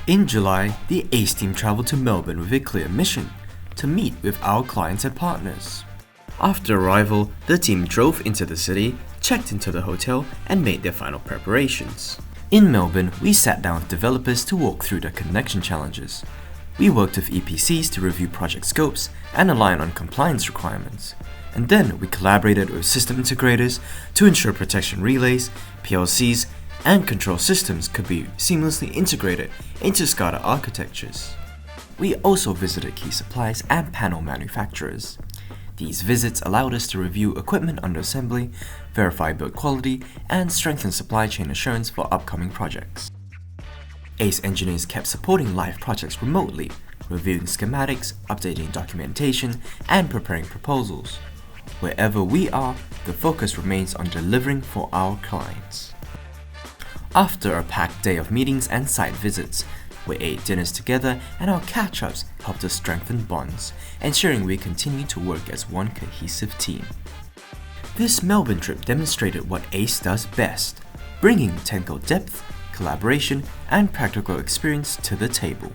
In July, the ACE team traveled to Melbourne with a clear mission: to meet with our clients and partners. After arrival, the team drove into the city, checked into the hotel, and made their final preparations. In Melbourne, we sat down with developers to walk through the connection challenges. We worked with EPCs to review project scopes and align on compliance requirements. And then we collaborated with system integrators to ensure protection relays, PLCs, and control systems could be seamlessly integrated into SCADA architectures. We also visited key suppliers and panel manufacturers. These visits allowed us to review equipment under assembly, verify build quality, and strengthen supply chain assurance for upcoming projects. ACE engineers kept supporting live projects remotely, reviewing schematics, updating documentation, and preparing proposals. Wherever we are, the focus remains on delivering for our clients. After a packed day of meetings and site visits, we ate dinners together, and our catch-ups helped us strengthen bonds, ensuring we continue to work as one cohesive team. This Melbourne trip demonstrated what ACE does best: bringing technical depth, collaboration, and practical experience to the table.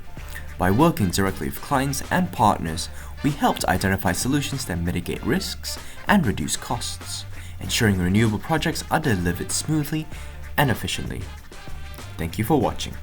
By working directly with clients and partners, we helped identify solutions that mitigate risks and reduce costs, ensuring renewable projects are delivered smoothly and efficiently. Thank you for watching.